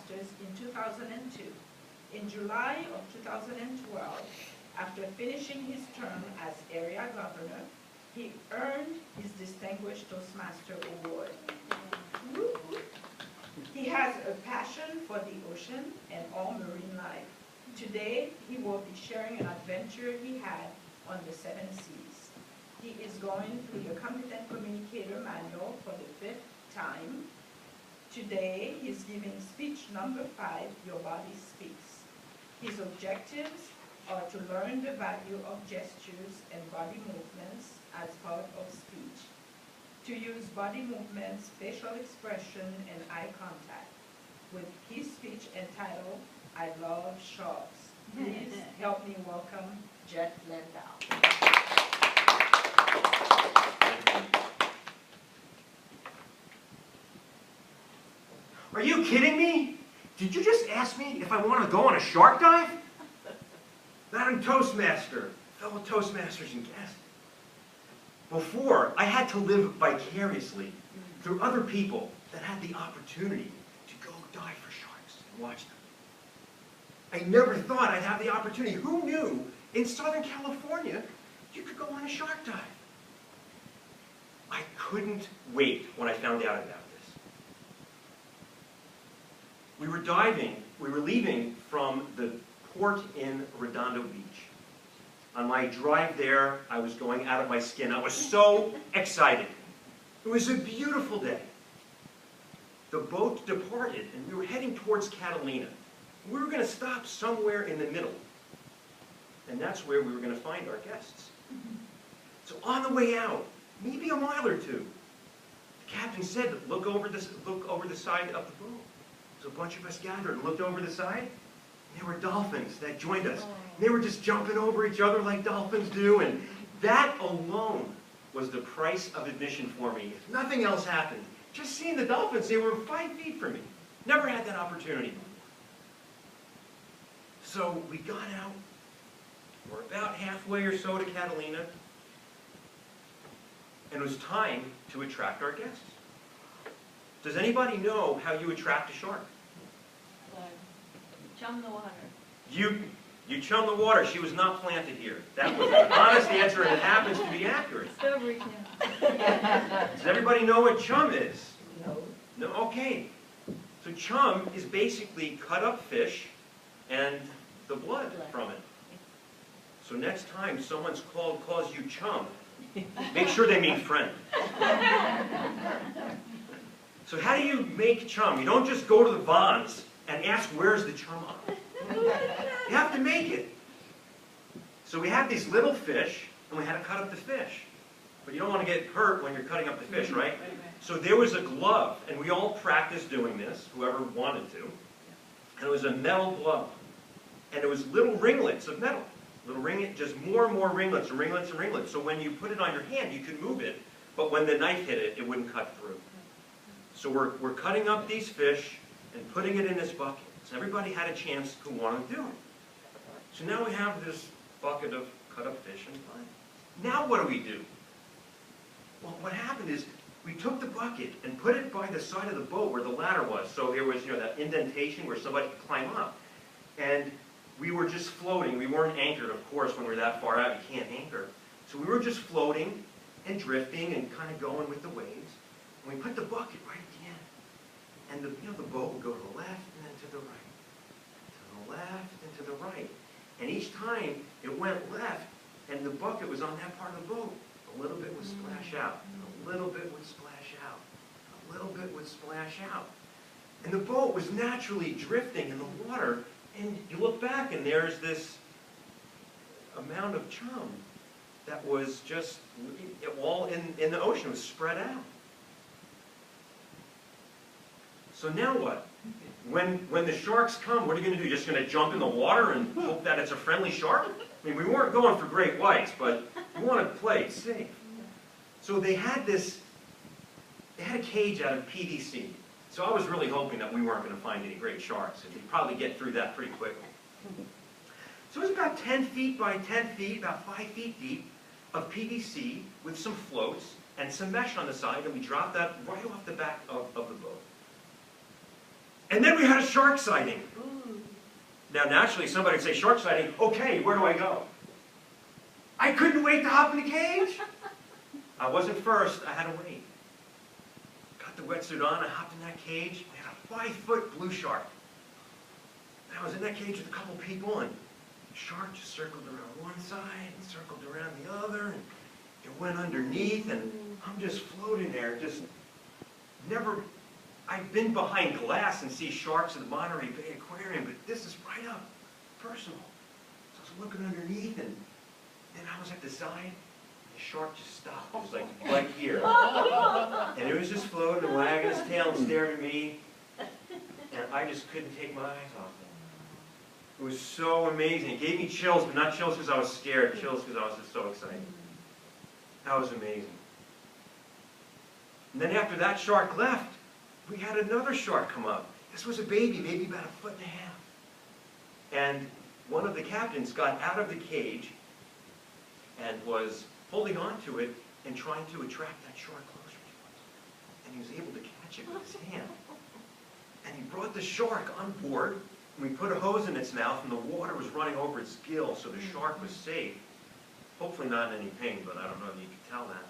Toastmasters in 2002. In July of 2012, after finishing his term as area governor, he earned his Distinguished Toastmaster Award. He has a passion for the ocean and all marine life. Today, he will be sharing an adventure he had on the 7 seas. He is going through the Competent Communicator manual for the 5th time. Today, he's giving speech number 5, Your Body Speaks. His objectives are to learn the value of gestures and body movements as part of speech, to use body movements, facial expression, and eye contact, with his speech entitled, I Love Sharks. Please help me welcome Jeff Landau. Are you kidding me? Did you just ask me if I want to go on a shark dive? Madam Toastmaster, fellow Toastmasters and guests. Before, I had to live vicariously through other people that had the opportunity to go dive for sharks and watch them. I never thought I'd have the opportunity. Who knew in Southern California you could go on a shark dive? I couldn't wait when I found out about this. We were diving, we were leaving from the port in Redondo Beach. On my drive there, I was going out of my skin. I was so excited. It was a beautiful day. The boat departed, and we were heading towards Catalina. We were going to stop somewhere in the middle, and that's where we were going to find our guests. So on the way out, maybe a mile or two, the captain said, look over the side of the boat. So a bunch of us gathered and looked over the side, and there were dolphins that joined us. And they were just jumping over each other like dolphins do, and that alone was the price of admission for me. If nothing else happened, just seeing the dolphins, they were 5 feet from me. Never had that opportunity before. So we got out. We're about halfway or so to Catalina, and it was time to attract our guests. Does anybody know how you attract a shark? Chum the water. You chum the water. She was not planted here. That was an honest answer, and it happens to be accurate. Strawberry chum. Does everybody know what chum is? No. No? Okay. So chum is basically cut up fish and the blood from it. So next time someone's calls you chum, make sure they mean friend. So how do you make chum? You don't just go to the Vons and ask, where's the chum on? You have to make it. So we have these little fish, and we had to cut up the fish. But you don't want to get hurt when you're cutting up the fish, right? So there was a glove, and we all practiced doing this, whoever wanted to. And it was a metal glove. And it was little ringlets of metal. Little ringlet, just more and more ringlets and ringlets and ringlets. So when you put it on your hand, you could move it, but when the knife hit it, it wouldn't cut through. So we're cutting up these fish and putting it in this bucket. So everybody had a chance who wanted to do it. So now we have this bucket of cut up fish and blood. Now what do we do? Well, what happened is we took the bucket and put it by the side of the boat where the ladder was. So there was, that indentation where somebody could climb up. And we were just floating. We weren't anchored, of course, when we're that far out. You can't anchor. So we were just floating and drifting and kind of going with the waves. And we put the bucket right at the end. And the boat would go to the left and then to the right. To the left and to the right. And each time it went left and the bucket was on that part of the boat, a little bit would splash out. And a little bit would splash out. A little bit would splash out. And the boat was naturally drifting in the water. And you look back and there's this amount of chum that was just all in the ocean. It was spread out. So now what? When the sharks come, what are you going to do? You're just going to jump in the water and hope that it's a friendly shark? I mean, we weren't going for great whites, but we want to play it safe. So they had a cage out of PVC. So I was really hoping that we weren't going to find any great sharks, and we'd probably get through that pretty quickly. So it was about 10 feet by 10 feet, about 5 feet deep, of PVC with some floats and some mesh on the side, and we dropped that right off the back of the boat. And then we had a shark sighting. Ooh. Now, naturally, somebody would say, shark sighting, okay, where do I go? I couldn't wait to hop in the cage. I wasn't first, I had to wait. Got the wetsuit on, I hopped in that cage. We had a 5-foot blue shark. And I was in that cage with a couple people, and the shark just circled around one side and circled around the other, and it went underneath, and I'm just floating there, just never. I've been behind glass and see sharks at the Monterey Bay Aquarium, but this is right up personal. So I was looking underneath, and then I was at the side, and the shark just stopped. It was like right here. And it was just floating and wagging its tail and staring at me, and I just couldn't take my eyes off it. It was so amazing. It gave me chills, but not chills because I was scared, chills because I was just so excited. That was amazing. And then after that shark left, we had another shark come up. This was a baby about 1.5 feet. And one of the captains got out of the cage and was holding on to it and trying to attract that shark closer to us. And he was able to catch it with his hand. And he brought the shark on board, and we put a hose in its mouth, and the water was running over its gill, so the shark was safe. Hopefully not in any pain, but I don't know if you could tell that.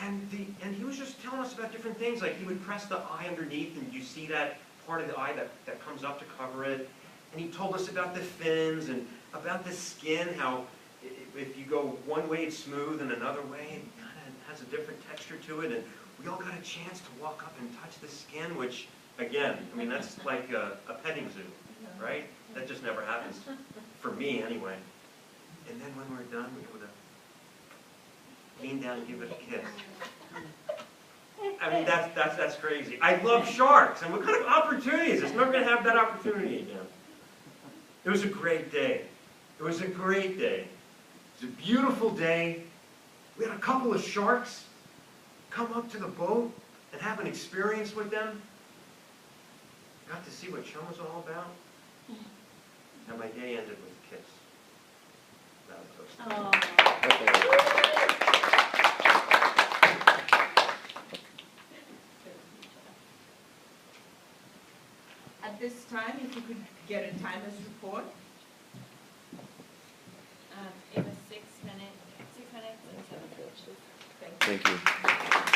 And he was just telling us about different things, like he would press the eye underneath, and you see that part of the eye that comes up to cover it. And he told us about the fins and about the skin, how if you go one way it's smooth and another way it kind of has a different texture to it. And we all got a chance to walk up and touch the skin, which, again, I mean, that's like a petting zoo, right? That just never happens, for me anyway. And then when we're done, we would lean down and give it a kiss. I mean, that's crazy. I love sharks, and what kind of opportunities? It's never going to have that opportunity again. It was a great day. It was a great day. It was a beautiful day. We had a couple of sharks come up to the boat and have an experience with them. Got to see what chum was all about. And my day ended with a kiss. That was Toastmasters. At this time, if you could get a timer's report. It was 6 minutes and 7 minutes. Thank you. Thank you.